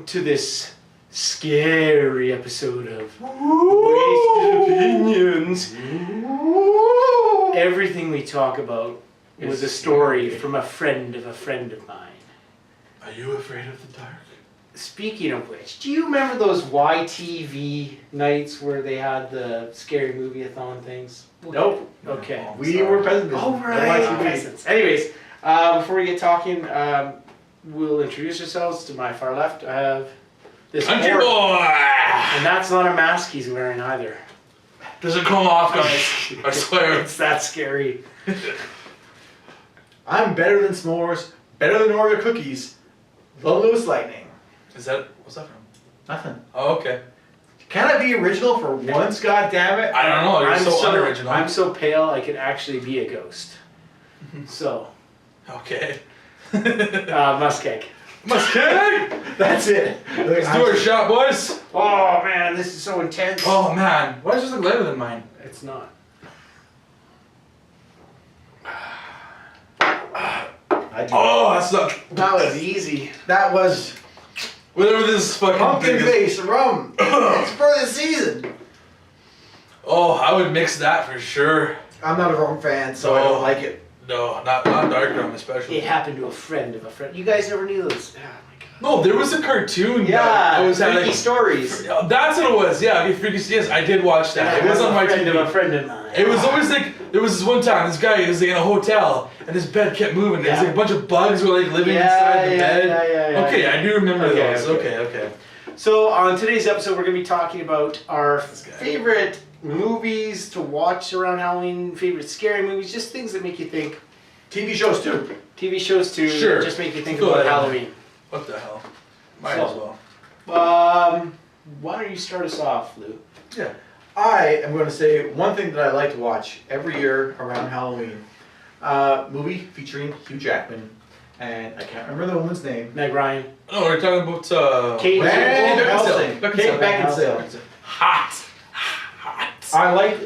to this scary episode of Wasted Opinions. Everything we talk about was a story from a friend of mine. Are you afraid of the dark? Speaking of which, do you remember those YTV nights where they had the scary movie-a-thon things? Nope. Okay. We were peasants. Oh, right. Peasants. Anyways, before we get talking, we'll introduce ourselves. To my far left, I have this CountryBORG! and that's not a mask he's wearing either. Doesn't come off, guys. I swear. It's that scary. I'm better than s'mores, better than Oreo cookies. The LewisFRIGHTENING. What's that from? Nothing. Oh, okay. Can I be original for once, goddammit? I don't know, you're so unoriginal. I'm so pale I could actually be a ghost. So. Okay. MussKIll. MussKIll! That's it. Let's do our shot, boys. Oh man, this is so intense. Oh man, why does this look lighter than mine? It's not. Oh, that's not. That was easy. That was Whatever this fucking pumpkin thing is. face rum. It's for the season. Oh, I would mix that for sure. I'm not a rum fan, so I don't like it. No, not dark rum especially. It happened to a friend of a friend. You guys never knew those. Oh my god. No, there was a cartoon. Yeah, that was Freaky Stories. That's what it was. Yeah, okay, Freaky. Yes, I did watch that. It was on my friend TV. of a friend of mine. It was always like there was this one time this guy was like in a hotel and his bed kept moving. There's like a bunch of bugs were like living inside the bed. Yeah, okay, I do remember those. Okay. Okay. So on today's episode, we're going to be talking about our favorite movies to watch around Halloween, favorite scary movies, just things that make you think. TV shows too. TV shows too, Sure. just make you think Go about ahead. Halloween. What the hell? Might So, as well. Why don't you start us off, Lou? Yeah. I am going to say one thing that I like to watch every year around Halloween. Movie featuring Hugh Jackman. And I can't remember the woman's name. Meg Ryan. No, we're talking about Kate Beckinsale. Beckinsale. Kate Beckinsale. Hot. I like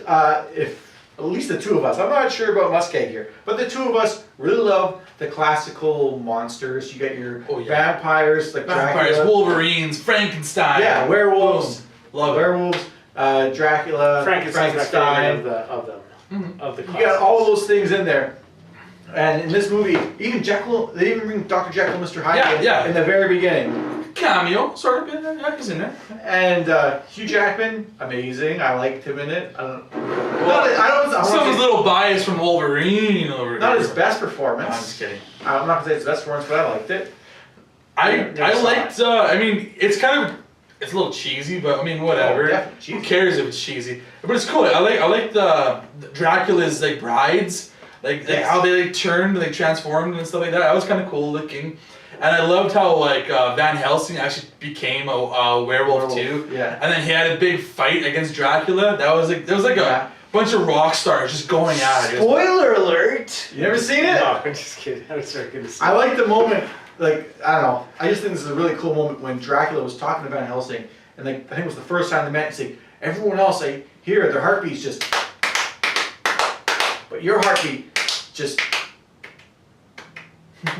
if at least the two of us. I'm not sure about MussKIll here, but the two of us really love the classical monsters. You get your vampires like Vampires, Dracula. Wolverines, Frankenstein. Yeah, werewolves. Boom. Love it. Werewolves, Dracula, Frankenstein's my favorite of them. Mm-hmm. Of the You classics. got all those things in there. And in this movie, even Jekyll, they even bring Dr. Jekyll and Mr. Hyde in the very beginning. Cameo, sort of. Yeah, he's in there. And Hugh Jackman, amazing. I liked him in it. Someone's a little biased from Wolverine over Not here. his best performance. No, I'm just kidding. I'm not gonna say it's his best performance, but I liked it. I liked. I mean, it's a little cheesy, but I mean, whatever. Definitely cheesy. Who cares if it's cheesy? But it's cool. I like the Dracula's like brides, like how they like turned, and they transformed and stuff like that. That was kind of cool looking. And I loved how like Van Helsing actually became a werewolf too. Yeah. And then he had a big fight against Dracula. That was like a bunch of rock stars just going at it. Spoiler alert! You never seen it? No, I'm just kidding. I was going to see I like the moment, like, I don't know. I just think this is a really cool moment when Dracula was talking to Van Helsing, and like, I think it was the first time they met, and he's like, everyone else, I hear their heartbeats just, but your heartbeat just,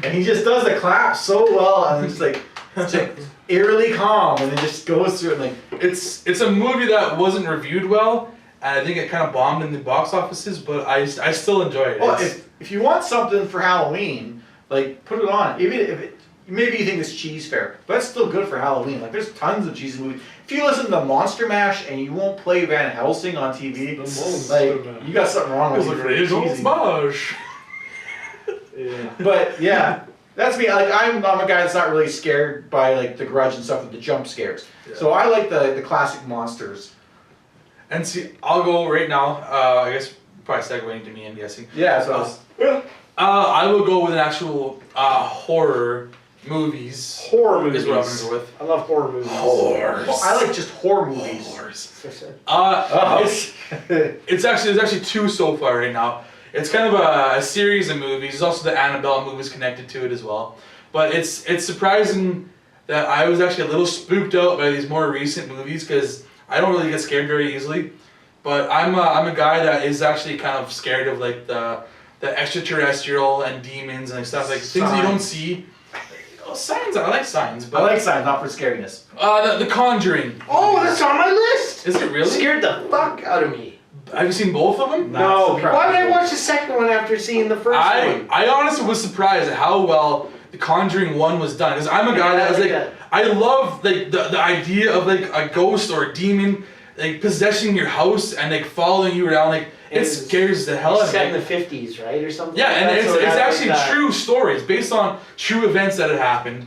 and he just does the clap so well, and it's like eerily calm, and then just goes through it, and like. It's a movie that wasn't reviewed well, and I think it kind of bombed in the box offices, but I still enjoy it. Well, if you want something for Halloween, like, put it on. Even if it, maybe you think it's cheese fare, but it's still good for Halloween. Like, there's tons of cheesy movies. If you listen to Monster Mash and you won't play Van Helsing on TV, like, you got something wrong with you. Smash. Yeah. But yeah, that's me. Like, I'm a guy that's not really scared by like the Grudge and stuff with the jump scares. Yeah. So I like the classic monsters. And see, I'll go right now. I guess probably segueing to me, I'm guessing. Yeah. So I will go with an actual horror movies. Horror movies. Is what I'm gonna go with. I love horror movies. Horrors. well, I like just horror movies. Horrors. There's actually two so far right now. It's kind of a series of movies. There's also the Annabelle movies connected to it as well. But it's surprising that I was actually a little spooked out by these more recent movies because I don't really get scared very easily. But I'm a guy that is actually kind of scared of like the extraterrestrial and demons and stuff like things that you don't see. Oh, Signs. I like Signs, I but like Signs, not for scariness. the Conjuring. Oh, that's on my list. Is it really? Scared the fuck out of me. Have you seen both of them? No. surprised. Why did I watch the second one after seeing the first one? I honestly was surprised at how well the Conjuring 1 was done. Because I'm a guy that was like, I love like the idea of like a ghost or a demon like possessing your house and like following you around. Like it scares the hell out of me. Set in the 50s, right, or something. Yeah, like and that, it's so it has, actually like, true stories based on true events that had happened.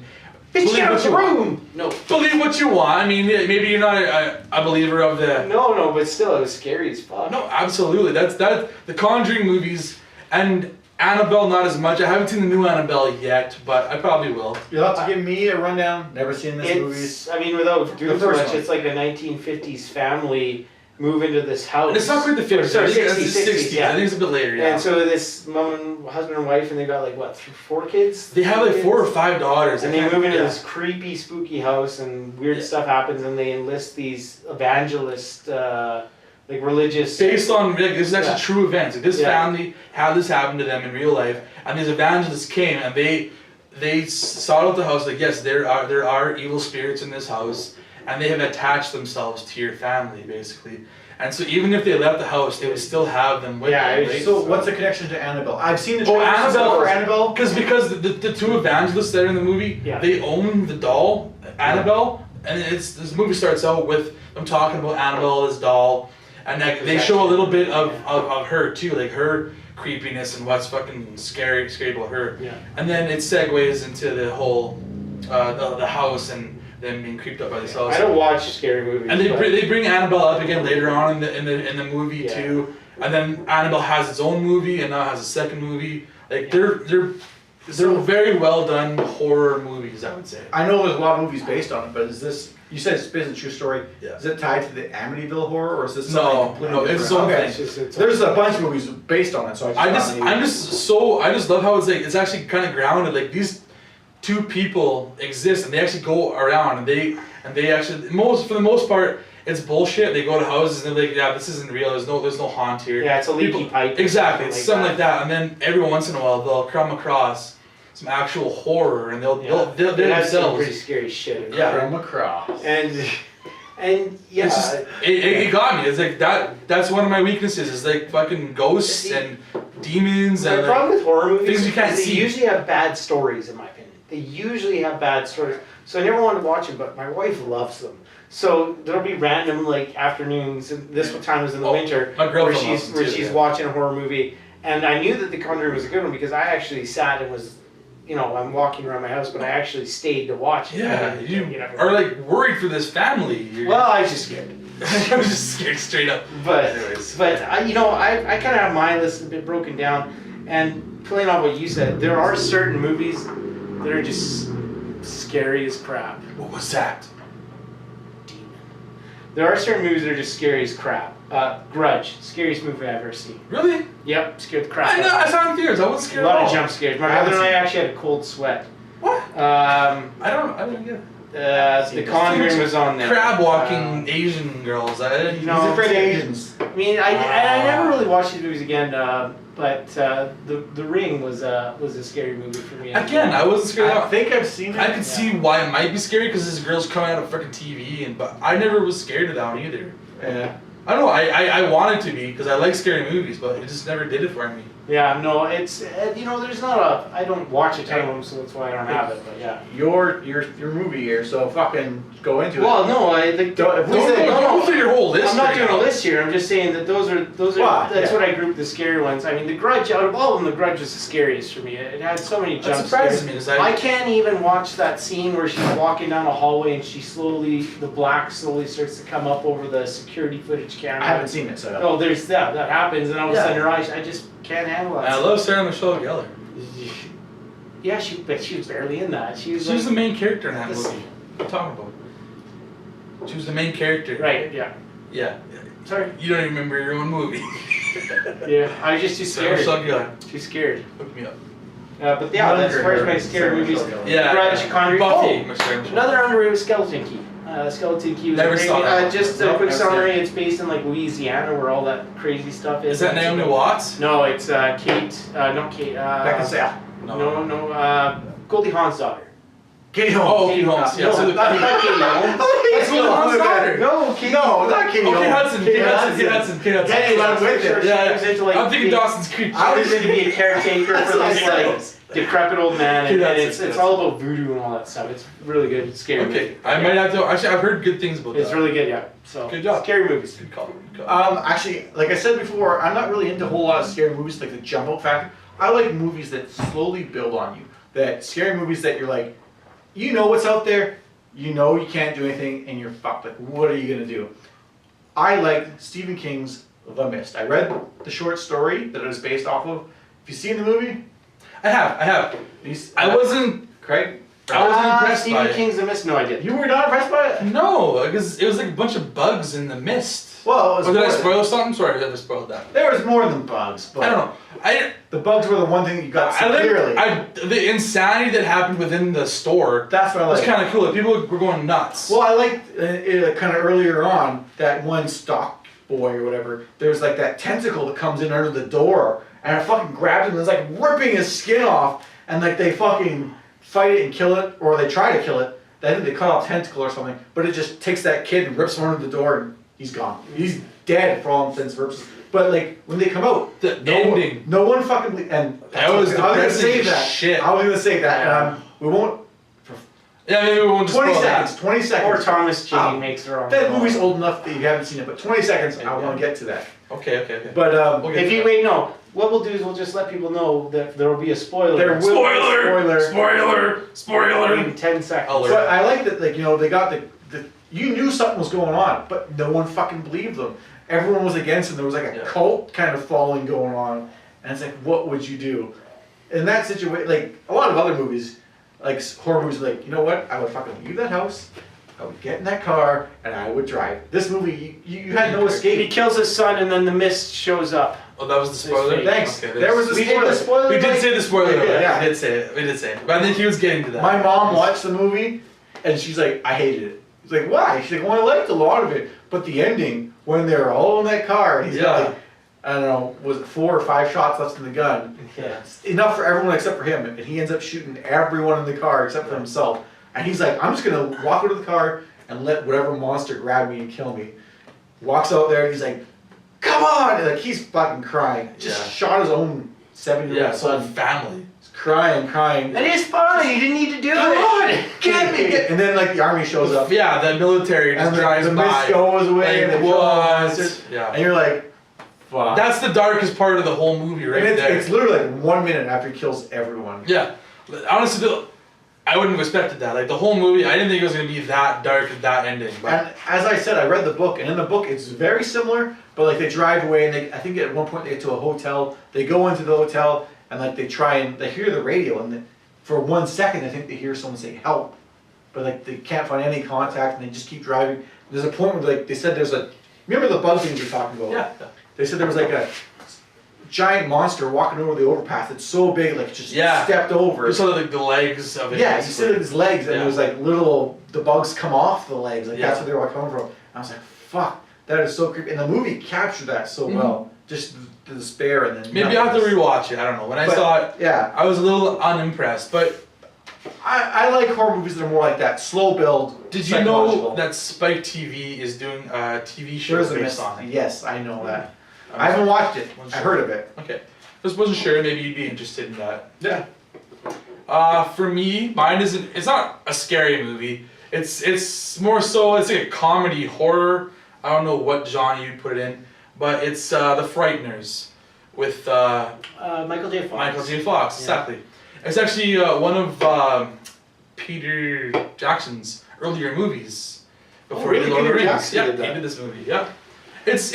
Bitch, Believe get out what of the you want. room! No. Believe what you want. I mean, maybe you're not a believer of the. No, but still, it was scary as fuck. No, absolutely. That's the Conjuring movies and Annabelle not as much. I haven't seen the new Annabelle yet, but I probably will. You'll have to give me a rundown. Never seen this movie. I mean, without doing too first much, one. it's like a 1950s family move into this house. And it's not quite the 50s. Sorry, I think it's 60s, the 60s. yeah. I think it's a bit later. Yeah. And so this husband and wife, and they got like what, 4 kids? They have like 4 or 5 daughters. And they move into this creepy, spooky house, and weird stuff happens, and they enlist these evangelist, like religious. Based on like, this is actually true events. Like, this family had this happen to them in real life, and these evangelists came and they sought out the house. Like, yes, there are evil spirits in this house, and they have attached themselves to your family, basically. And so even if they left the house, they would still have them with them. Right? So what's the connection to Annabelle? I've seen the trailer Annabelle for Annabelle. Because the 2 evangelists that are in the movie, they own the doll, Annabelle, and this movie starts out with them talking about Annabelle, this doll, and like, they show a little bit of her too, like her creepiness and what's fucking scary about her. Yeah. And then it segues into the whole the house and them being creeped up by this house. I don't watch scary movies. And they bring Annabelle up again later on in the movie too. And then Annabelle has its own movie and now has a second movie. Like they're very well done horror movies, I would say. I know there's a lot of movies based on it, but is this? You said it's based on a true story. Yeah. Is it tied to the Amityville horror, or is this something completely different? It's its own Okay. thing. There's a bunch of movies based on it, so I just love how it's actually kind of grounded. Like these 2 people exist and they actually go around and they actually for the most part it's bullshit. They go to houses and they're like, yeah, this isn't real. There's no haunt here. Yeah, it's a leaky pipe. Exactly, it's something like that. And then every once in a while they'll come across some actual horror and they'll have some themselves. pretty scary shit. Yeah. Come across. And yeah, It's just, it got me. It's like that's one of my weaknesses. Is like fucking ghosts and demons and the problem with horror movies things you can't is they see. usually have bad stories, in my opinion. They usually have bad stories. So I never wanted to watch them, but my wife loves them. So there'll be random like afternoons, and this time was in the winter, my where girlfriend she's watching a horror movie, and I knew that The Conjuring was a good one because I actually sat and was, I'm walking around my house, but I actually stayed to watch it. Yeah, you are like worried for this family. Well, I was just scared. I was just scared straight up. But anyways, I kind of have my list a bit broken down, and playing on what you said, there are certain movies that are just scary as crap. what was that? Demon. There are certain movies that are just scary as crap. Grudge, scariest movie I've ever seen. Really? Yep, scared the crap out of me. I saw it in theaters. I wasn't A scared lot at of all. jump scares. My brother and I actually had a cold sweat. What? I don't get it. The Conjuring was on there. Crab walking Asian girls. I didn't. No. He's afraid of Asians. I mean, I never really watched these movies again, but the Ring was a scary movie for me. Again, I wasn't scared. I think I've seen it. I can see why it might be scary because this girl's coming out of freaking TV, but I never was scared of that one either. Yeah. I don't know. I wanted to be because I like scary movies, but it just never did it for me. Yeah, no, it's there's not a. I don't watch a ton of them, so that's why I don't have it. But yeah. Your movie here, so fucking go into it. Well, no, I think Don't Go through your whole list. I'm not right doing now. a list here. I'm just saying that those are Wow, that's yeah. what I grouped the scary ones. I mean, The Grudge, out of all of them, The Grudge was the scariest for me. It had so many That jump surprises scares. me because I can't even watch that scene where she's walking down a hallway and the black slowly starts to come up over the security footage camera. I haven't seen it, so. Oh, there's that happens, and all of a Yeah. sudden her eyes. I just can't handle that. I love Sarah Michelle Gellar. Yeah, but she was barely in that. She was. She was the like, main character in that this- movie. What are you talking about? She was the main character. Right. Yeah. Yeah. Sorry. You don't even remember your own movie. Yeah, I was just too Sarah scared. Michelle Gellar. Too scared. Hook me up. But yeah, that's as far as my scary movies. Yeah. Grudge, Conjuring. Buffy. Oh, Sarah Michelle. another underrated Skeleton Key. Skeleton Key was Never a great saw movie. that. Just a Nope, quick never seen summary. It's based in like Louisiana, where all that crazy stuff is. Is that Naomi Watts? No, it's Kate. Not Kate. Beckinsale. No. Goldie Hawn's daughter. Katie Holmes. Oh, Katie Holmes. Yeah. No, So not Katie Holmes. That's Katie Holmes' daughter. No, Katie. No, not Katie Holmes. Kate Hudson. Kate Hudson. Danny went with it. Yeah, She was into, like, I'm thinking Dawson's Creek. I was going to be a caretaker for this like decrepit old man, and it's all about voodoo and all that stuff. It's really good. It's scary. Okay, movie. I might have to. Actually, I've heard good things about It's that. really good, yeah. So Good job. Scary movies. Good call. Good call. Actually, like I said before, I'm not really into a whole lot of scary movies, like the jump out factor. I like movies that slowly build on you. That scary movies that you're like, you know what's out there, you know you can't do anything, and you're fucked. Like, what are you gonna do? I like Stephen King's The Mist. I read the short story that it was based off of. Have you seen the movie? I have. I wasn't. Craig? I wasn't impressed by Stephen it. King's The Mist. No, I didn't. You were not impressed by it? No, because it was like a bunch of bugs in the mist. Well, it was Or did I more- spoil something? Sorry, I spoiled that. There was more than bugs, but I don't know. the bugs were the one thing that you got clearly. The insanity that happened within the store That's what I was like. kind of cool. Like, people were going nuts. Well, I liked kind of earlier on that one stock boy or whatever. There's like that tentacle that comes in under the door, and it fucking grabs him and it's like ripping his skin off, and like they fucking fight it and kill it, or they try to kill it. I think they cut off tentacle or something, but it just takes that kid and rips him under the door, and he's gone. He's dead for all intents and purposes. But like when they come out, The ending. no one fucking and That was depressing as shit. I was gonna say that. We won't. Yeah, maybe we won't just 20 spoil seconds. that. 20 Or seconds. Thomas Jane Oh, makes her own. That movie's old enough that you haven't seen it, but 20 seconds, I want to get to that. Okay. But We'll get If to you that. wait, no. What we'll do is we'll just let people know that there will be a spoiler. there will be a spoiler. Spoiler! in 10 seconds. Alert. But I like that, like, you know, they got the you knew something was going on, but no one fucking believed them. Everyone was against them. There was like a Yeah. cult kind of following going on, and it's like, what would you do? In that situation, like a lot of other movies, like horror movies, like, you know what? I would fucking leave that house, I would get in that car, and I would drive. This movie, you had no He escape. kills his son, and then the mist shows up. Oh, that was the spoiler? fake. Thanks. Okay, There was a We did the spoiler. spoiler. We did like- say the spoiler. Yeah, yeah. We did say it. We did say it. But I think he was getting to that. My mom watched the movie, and she's like, I hated it. She's like, why? She's like, well, I liked a lot of it, but the ending, when they're all in that car, and he's got Yeah. like, I don't know, was it 4 or 5 shots left in the gun? Yeah. Enough for everyone except for him, and he ends up shooting everyone in the car except for himself. And he's like, I'm just gonna walk out of the car and let whatever monster grab me and kill me. Walks out there, and he's like, come on! And like, he's fucking crying. Just Yeah. shot his own 7-year-old Yeah, so son. family. He's crying. That is fine. You didn't need to do Come it. on! Get me! And then like the army shows up. Yeah, the military just And drives the by. mist goes away, and Like, they kill all the what? monsters, Yeah. and you're like, fuck. That's the darkest part of the whole movie right and there. it's literally like 1 minute after he kills everyone. Yeah. Honestly, I wouldn't have expected that. Like, the whole movie, I didn't think it was going to be that dark at that ending. But And as I said, I read the book, and in the book it's very similar, but like they drive away, and I think at one point they get to a hotel. They go into the hotel, and like they try and they hear the radio, and for 1 second I think they hear someone say help, but like they can't find any contact, and they just keep driving. There's a point where like they said there's a, remember the bug things you're talking about? yeah. They said there was like a giant monster walking over the overpass. It's so big, like it just Yeah. stepped over. You saw like the legs of it. Yeah, you see like his legs, and Yeah. it was like little, the bugs come off the legs. Like Yeah. that's where they were coming from. I was like, fuck, that is so creepy. And the movie captured that so well. Just the despair and then. Maybe I'll have to rewatch it. I don't know. When I But, saw it, Yeah, I was a little unimpressed. But I like horror movies that are more like that, slow build. did you know psychological. that Spike TV is doing a TV show There's a based miss. on it? Yes, I know that. I haven't watched it. I heard of it. Okay. Just wasn't sure. Maybe you'd be interested in that. Yeah. For me, mine isn't. It's not a scary movie. It's more so. It's like a comedy horror. I don't know what genre you'd put it in, but it's The Frighteners with Michael J. Fox. Michael J. Fox. Yeah. Exactly. It's actually one of Peter Jackson's earlier movies before he really? did Lord of the Peter Rings. Jackson Yeah, did he that. did this movie. Yeah. It's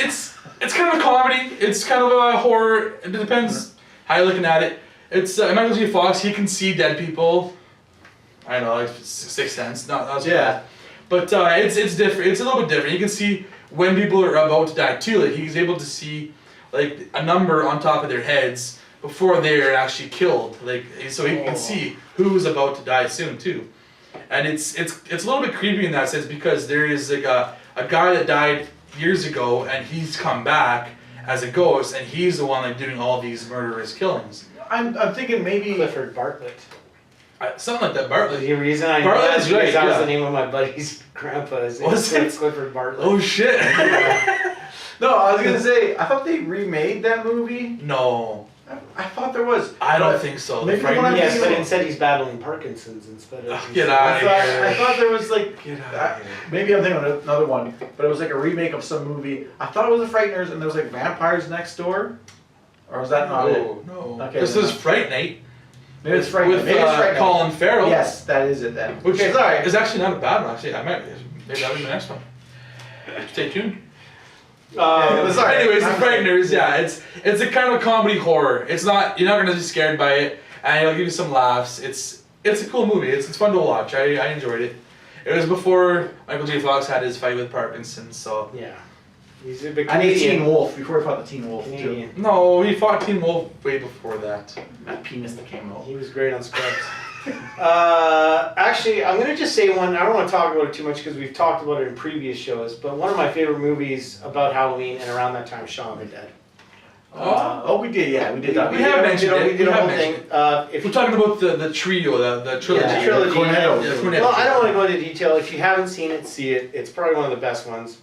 kind of a comedy. It's kind of a horror. It depends how you're looking at it. It's Michael J. Fox. He can see dead people. I don't know, like Sixth Sense. Not as Yeah. bad. But it's different. It's a little bit different. You can see when people are about to die too. Like he's able to see like a number on top of their heads before they're actually killed. Like so he can see who's about to die soon too. And it's a little bit creepy in that sense because there is like a guy that died years ago and he's come back as a ghost and he's the one like doing all these murderous killings. I'm thinking maybe. Clifford Bartlett. Something like that, Bartlett. The reason I Bartlett know is that right, because that was yeah. the name of my buddy's grandpa. His name Was it? Clifford Bartlett. Oh shit. No, I was gonna say, I thought they remade that movie. No, I thought there was. I don't But think so. maybe The the one I'm Frighteners- Yes, thinking but of- instead he's battling Parkinson's instead of. Get I out thought, of here. I thought there was like, Get out of here. maybe I'm thinking of another one, but it was like a remake of some movie. I thought it was the Frighteners, and there was like vampires next door. Or was that not it? No. Okay, This then is Fright Night Maybe it's Frighteners. with Maybe it's Frighteners. Colin Farrell. Yes, that is it then. Which Okay, sorry. is actually not a bad one. Actually, maybe that'll be the next one. Stay tuned. Sorry. Anyways, the Frighteners, yeah, it's a kind of comedy horror. It's not, you're not gonna be scared by it, and it'll give you some laughs. It's a cool movie. It's fun to watch. I enjoyed it. It was before Michael J. Fox had his fight with Parkinson's, so Yeah. He's a big I need Teen Canadian. Wolf before he fought the Teen Wolf too. Canadian. no, he fought Teen Wolf way before that. That penis that came out. He was great on Scrubs. Actually, I'm gonna just say one. I don't want to talk about it too much because we've talked about it in previous shows. But one of my favorite movies about Halloween and around that time, Shaun of the Dead. Oh, we did, yeah, we did that. We have mentioned it. We did We a have whole thing. If We're talking about the trio, the trilogy. Yeah, the trilogy. Cornetto. Yeah, Cornetto. well, I don't want to go into detail. If you haven't seen it, see it. It's probably one of the best ones.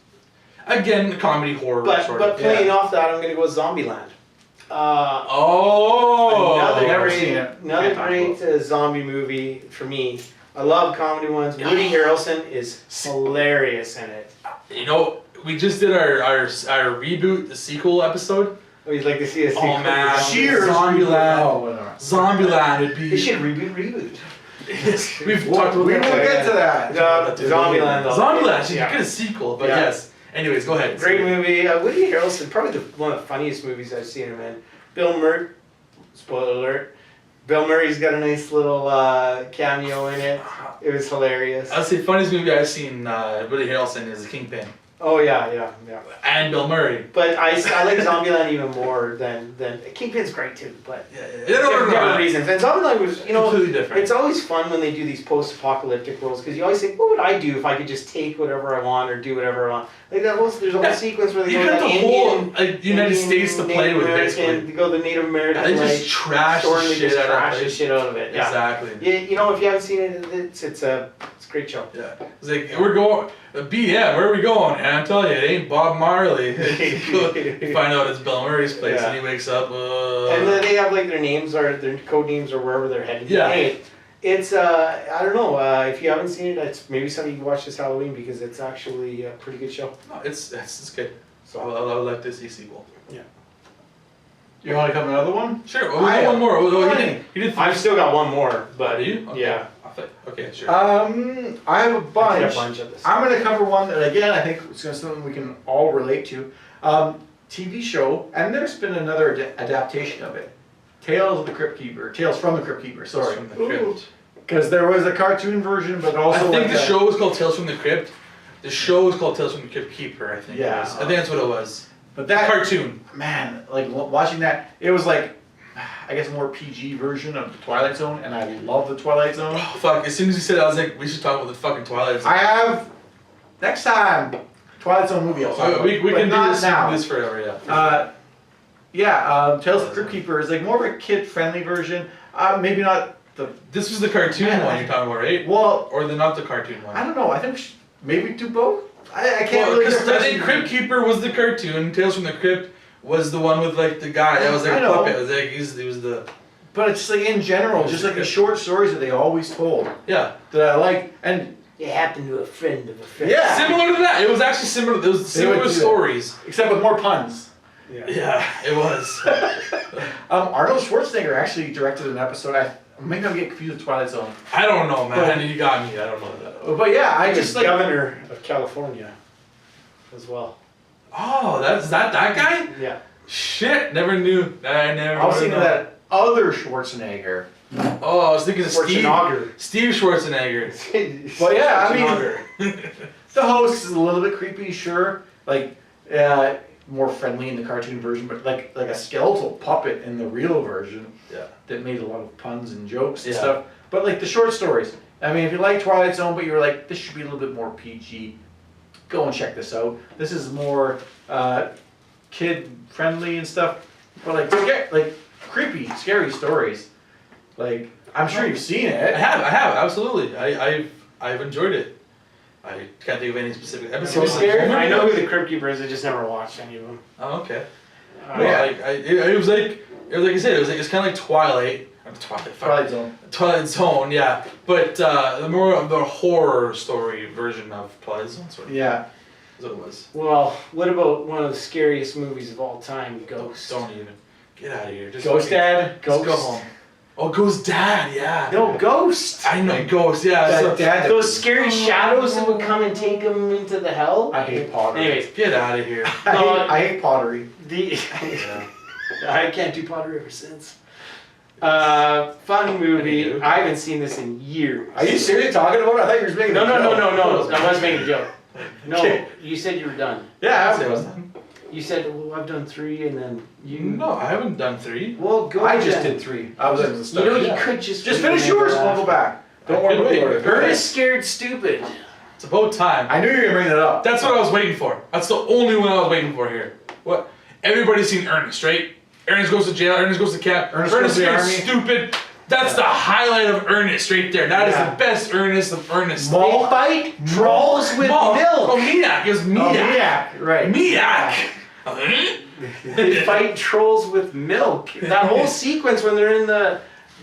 Again, comedy horror But sort but of. playing off that, I'm gonna go with Zombieland. Oh! Another never great, seen it. another Can't talk great zombie movie for me. I love comedy ones. Woody Harrelson is hilarious in it. You know, we just did our reboot, the sequel episode. Oh, you'd like to see a sequel? Oh man, Cheers. Zombieland. Oh, whatever. Zombieland would They be. should reboot. Yes, we've talked about We will that. get to that. Zombieland. Though. Zombieland should Yeah. get a sequel, but Yeah. yes. Anyways, go ahead. Great movie. Woody Harrelson, probably one of the funniest movies I've seen him in. Bill Murray, spoiler alert. Bill Murray's got a nice little cameo in it. It was hilarious. I'd say funniest movie I've seen Woody Harrelson is The Kingpin Oh yeah. and Bill Murray. But I like Zombieland even more than Kingpin's great too. But Yeah, different reasons. And Zombieland was, completely different. it's always fun when they do these post-apocalyptic worlds because you always think, what would I do if I could just take whatever I want or do whatever I want? Like that whole, there's a whole Yeah. sequence where they You go got to the Indian, whole United States to play Native with, American, basically. they go the Native American, They like, just trash store the and they shit just out trash of the it. shit out of it. Yeah. Exactly. You know, if you haven't seen it, it's a great show. Yeah. It's like, we're going, BM, where are we going? And I'm telling you, it ain't Bob Marley. You find out it's Bill Murray's place Yeah. and he wakes up. And then they have like their names or their code names or wherever they're headed. Yeah. Hey, it's I don't know. If you haven't seen it, it's maybe something you can watch this Halloween because it's actually a pretty good show. No, it's good. So I would like to see a sequel. You want to come another one? Sure, we got one more. You did three. I've still got one more, but Do you? Okay. yeah, Okay, sure. I have a I bunch. did a bunch of this. I'm going to cover one that, again, I think it's something we can all relate to. TV show, and there's been another adaptation of it. Tales from the Crypt Keeper, sorry. From the Crypt. Because there was a cartoon version, but also I think like the a- show was called Tales from the Crypt. The show was called Tales from the Crypt Keeper, I think. Yeah. It was. I think that's what it was. But that Cartoon. man, like watching that, it was like, I guess a more PG version of the Twilight Zone, and I love the Twilight Zone. Oh, fuck. As soon as you said that, I was like, we should talk about the fucking Twilight Zone. I have next time Twilight Zone movie. I'll talk about, we but can do not this, now. this forever, yeah. Tales of the Crypt Keeper is like more of a kid-friendly version. Maybe not the This was the cartoon Man, one you're talking about, right? well. Or not the cartoon one? I don't know. I think maybe do both. I can't Well, really. because I differentiate think Crypt Keeper was the cartoon. Tales from the Crypt was the one with like the guy that was like I a know. puppet. It was like he was the But it's like in general, just like the short stories that they always told yeah. that I like, and It happened to a friend of a friend. Yeah. Similar to that. It was actually similar. It was They would similar do that. stories. except with more puns. Yeah, it was. Arnold Schwarzenegger actually directed an episode. Maybe I'm getting confused with Twilight Zone. I don't know, man. But- You got me. I don't know that. But yeah, I I just just like. governor of California, as well. Oh, that's that guy? Yeah. Shit, never knew. I never. I was would've thinking known. that other Schwarzenegger. Oh, I was thinking of Schwarzenegger. Steve Schwarzenegger. Well, yeah, I mean, Schwarzenegger. the host is a little bit creepy, sure. Like, more friendly in the cartoon version, but like a skeletal puppet in the real version. Yeah. That made a lot of puns and jokes and Yeah. stuff. But like the short stories. I mean, if you like Twilight Zone, but you were like, this should be a little bit more PG, go and check this out. This is more kid friendly and stuff, but like creepy, scary stories. Like I'm sure you've seen I it. have, absolutely. I've enjoyed it. I can't think of any specific So episodes. scared? I know who the Crypt Keeper is. I just never watched any of them. Oh, okay. Yeah. It was like I said, it's kind of like Twilight. Twilight Zone. Twilight Zone, yeah. But the more of the horror story version of Twilight Zone, sort of. Yeah. Is what it was. Well, what about one of the scariest movies of all time, Ghost? Don't even. Get out of here. Just Ghost Dad. Just Ghost. go home. Oh, Ghost Dad, yeah. No, Ghost! I know Ghost, yeah. That So, dad. Those scary shadows that would come and take him into the hell? I hate pottery. Anyways, get out of here. I hate pottery. Yeah. I can't do pottery ever since. Fun movie. do. I haven't seen this in years. Are you seriously talking about it? I thought you were just making No, a no, no, joke. no, no. I was making a joke. No, Okay. you said you were done. Yeah, Say I what's was. that? You said, well, I've done 3, and then you... No, I haven't done 3. Well, go I just then. did 3. I was at the You start. know, Yeah. you could just... Just finish yours and we'll go back. Don't worry about it. Ernest Scared Stupid. It's about time. I knew you were gonna bring that up. That's what I was waiting for. That's the only one I was waiting for here. What? Everybody's seen Ernest, right? Ernest goes to jail, Ernest goes to camp, Ernest goes to the Scared army. Stupid. That's the highlight of Ernest right there. That is Yeah. the best Ernest of Ernest. Malt. They fight trolls with Oh, milk. Miak. It was Oh, Miak. yeah, right. Miak. They fight trolls with milk. That whole sequence when they're in the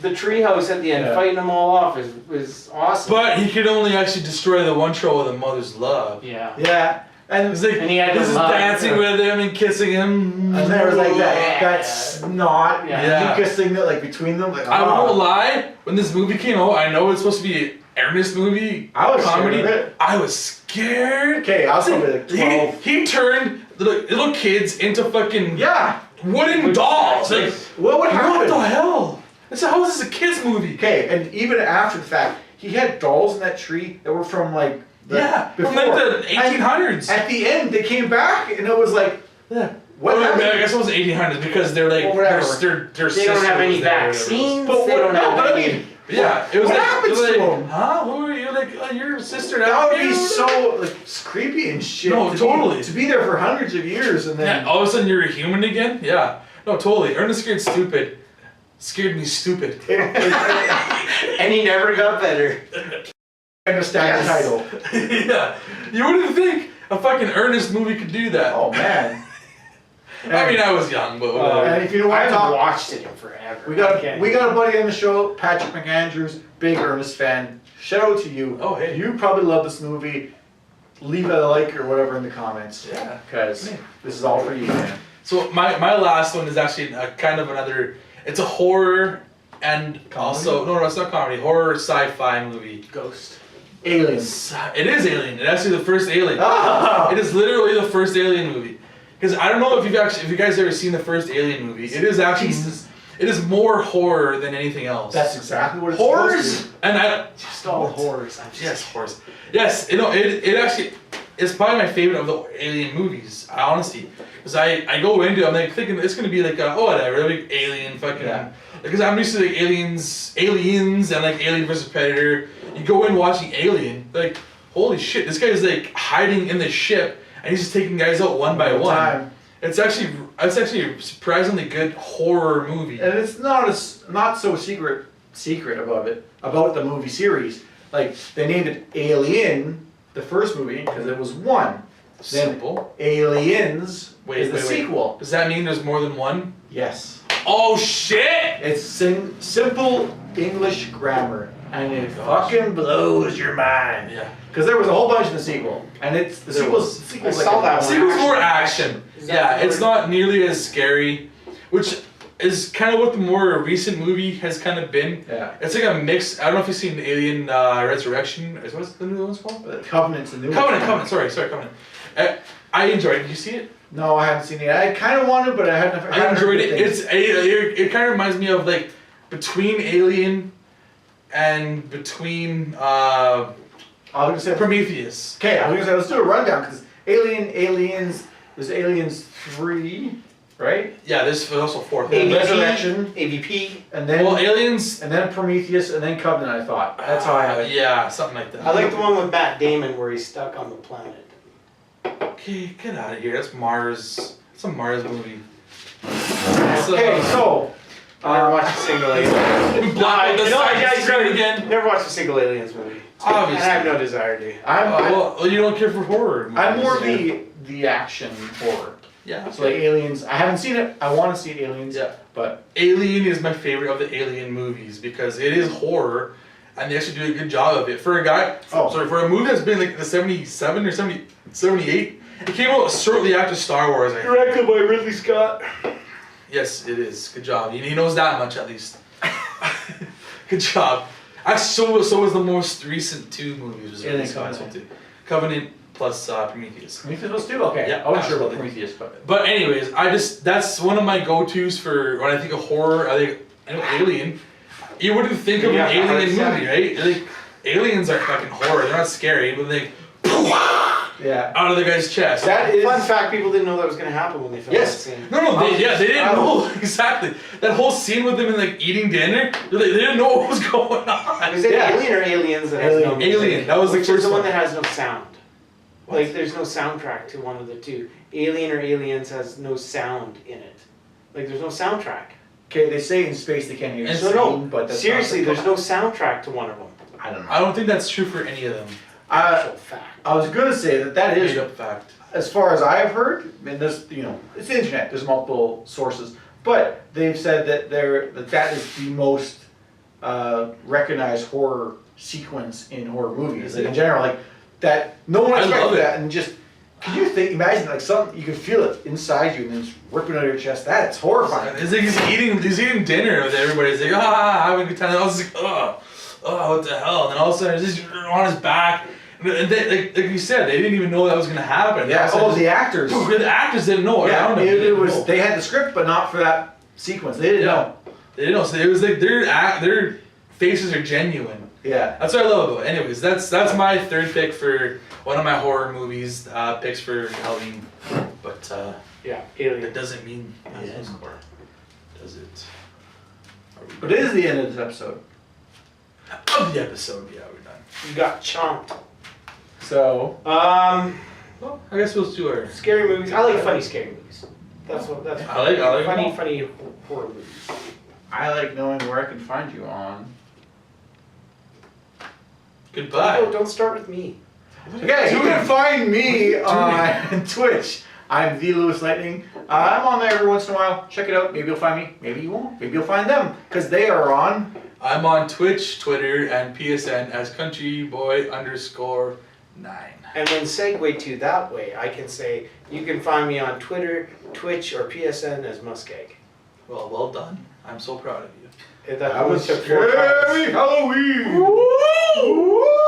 treehouse at the end, Yeah. fighting them all off, is awesome. But he could only actually destroy the one troll with a mother's love. Yeah. Yeah. And He's like, And he had to this is love dancing her. with him and kissing him. and there was like Yeah. that snot Yeah. mucus thing that like between them. Like, I won't oh. lie, when this movie came out, I know it's supposed to be an Ernest movie, I was comedy. scared of it. I was scared. Okay, I was probably like 12. He turned little kids into fucking Yeah. wooden dolls. Like, What would what happen? the hell? How is this a kids movie? Okay, and even after the fact, he had dolls in that tree that were from like the Yeah, from before. like the 1800s. At the end, they came back and it was like, Yeah. what Well, I happened? guess it was 1800s because they're like Well, whatever. their They don't have any sister was there or whatever. vaccines. But they what- don't no, have but I any... mean, Yeah, it was What like, happens it was to like, him? Huh? Who are you? Like, your sister? that would be dude? so like creepy and shit. No, to totally. to be there for hundreds of years and then Yeah, all of a sudden you're a human again? Yeah. No, totally. Ernest Scared Stupid scared me stupid. And he never got better. understand the title. Yeah. You wouldn't think a fucking Ernest movie could do that. Oh man. I mean, I was young, but whatever. And if you don't I want to haven't talk, watched it in forever. we got Okay. a buddy on the show, Patrick McAndrews, big Ernest fan. Shout out to you. Oh, hey. You probably love this movie. Leave a like or whatever in the comments. Yeah. Because Yeah. this is all for you, man. So my last one is actually a kind of another. It's a horror and also no, it's not comedy. Horror sci-fi movie. Ghost. Aliens. It is Alien. It's actually the first Alien. Ah! It is literally the first Alien movie. Because I don't know if if you guys ever seen the first Alien movie. It is actually it is more horror than anything else. That's exactly what it's Horrors? supposed to And I Just all horrors. I'm just... yes, horrors. Yes, you know it actually is probably my favorite of the Alien movies. Honestly, because I go into it, I'm like thinking it's gonna be like whatever, like Alien fucking. Yeah. Because I'm used to like aliens, and like Alien vs Predator. You go in watching Alien, like holy shit, this guy's like hiding in the ship and he's just taking guys out one by be. one. Time. It's actually a surprisingly good horror movie. And it's not so secret about the movie series. Like they named it Alien, the first movie, because it was one. Then Simple. Aliens is the Wait. sequel. Does that mean there's more than one? Yes. Oh shit! It's simple English grammar, and it Gosh. fucking blows your mind. Yeah. Because there was a whole bunch in the sequel, and it's the There sequel's. was. The sequel's I saw that one. Sequel's more action. Is that Yeah, the it's word? not nearly as scary, which is kind of what the more recent movie has kind of been. Yeah. It's like a mix. I don't know if you've seen Alien Resurrection. What's the new one's called? Covenant's the new one. Covenant. Sorry, Covenant. I enjoyed it. Did you see it? No, I haven't seen it. I kind of wanted, but I hadn't. I enjoyed it. It kind of reminds me of like between Alien and between I was gonna say. Prometheus. Okay, I was gonna say let's do a rundown because Aliens. There's Aliens 3, right? Yeah, there's also fourth. Hey, AVP, Resurrection. AVP. And then Aliens. and then Prometheus and then Covenant. I thought that's how I have it. Yeah, something like that. I like the one with Matt Damon where he's stuck on the planet. Okay, get out of here. That's Mars. It's a Mars movie. Okay, so Never watched a single Alien. Block the I screen again. never watched a single Aliens movie. Obviously. And I have no desire to. Well, you don't care for horror movies. I'm more of the action horror. Yeah. So like Aliens, I haven't seen it. I want to see Aliens. Yeah. But Alien is my favorite of the Alien movies because it is horror, and they actually do a good job of it. For a movie that's been like the 77 or 78, it came out shortly after Star Wars. I think. Directed by Ridley Scott. Yes, it is. Good job. He knows that much at least. Good job. Actually, so was the most recent two movies. Was Alien Ridley Scott's one too. Covenant plus Prometheus. Prometheus was too? Okay. Yeah, I wasn't sure about absolutely. Prometheus, But anyways, that's one of my go-tos for when I think of horror. I think Alien. You wouldn't think of an alien movie, right? Like aliens are fucking horror. They're not scary, but they out of the guy's chest. That is Fun fact: people didn't know that was going to happen when they filmed that scene. No, they didn't know exactly. That whole scene with them in like eating dinner, they didn't know what was going on. Is it Alien or Aliens that has no music? Alien. That was the Which first is the one one. that has no sound. Like there's no soundtrack to one of the two. Alien or Aliens has no sound in it. Like there's no soundtrack. Okay, they say in space they can't hear And scream, but that's seriously, not there's no soundtrack to one of them. I don't know. I don't think that's true for any of them. Actual fact. I was gonna say that is, Made up fact. as far as I've heard, and this, it's the internet. There's multiple sources, but they've said that that is the most recognized horror sequence in horror movies. Like in general, like that. No one I love expected it. that, and just can you imagine like something you can feel it inside you and it's ripping out of your chest. That's horrifying. It's like he's eating dinner with everybody. He's like, having a good time. And I was like, what the hell? And then all of a sudden, he's just on his back. And they, like you said, they didn't even know that was going to happen. Yeah. Oh, the actors. The actors didn't know. Yeah, Around them. it was. They had the script, but not for that sequence. They didn't know. They didn't know. So it was like their faces are genuine. Yeah. That's what I love about it. Anyways, that's my third pick for one of my horror movies picks for Halloween. But Yeah, Alien. that doesn't mean the end, does it? But it is the end of this episode. Of the episode, yeah, we're done. You got chomped. So. Well, I guess we'll do our Scary movies. I like funny scary movies. That's I like funny, them all. funny horror movies. I like knowing where I can find you on. Goodbye. Oh, don't start with me. Okay, you can find me on Twitch. I'm the LewisLightning. I'm on there every once in a while. Check it out. Maybe you'll find me. Maybe you won't. Maybe you'll find them because they are on. I'm on Twitch, Twitter, and PSN as CountryBOY_9. And then segue to that way, I can say you can find me on Twitter, Twitch, or PSN as MussKILL. Well done. I'm so proud of you. That was took 4 Scary tries. Halloween. Woo!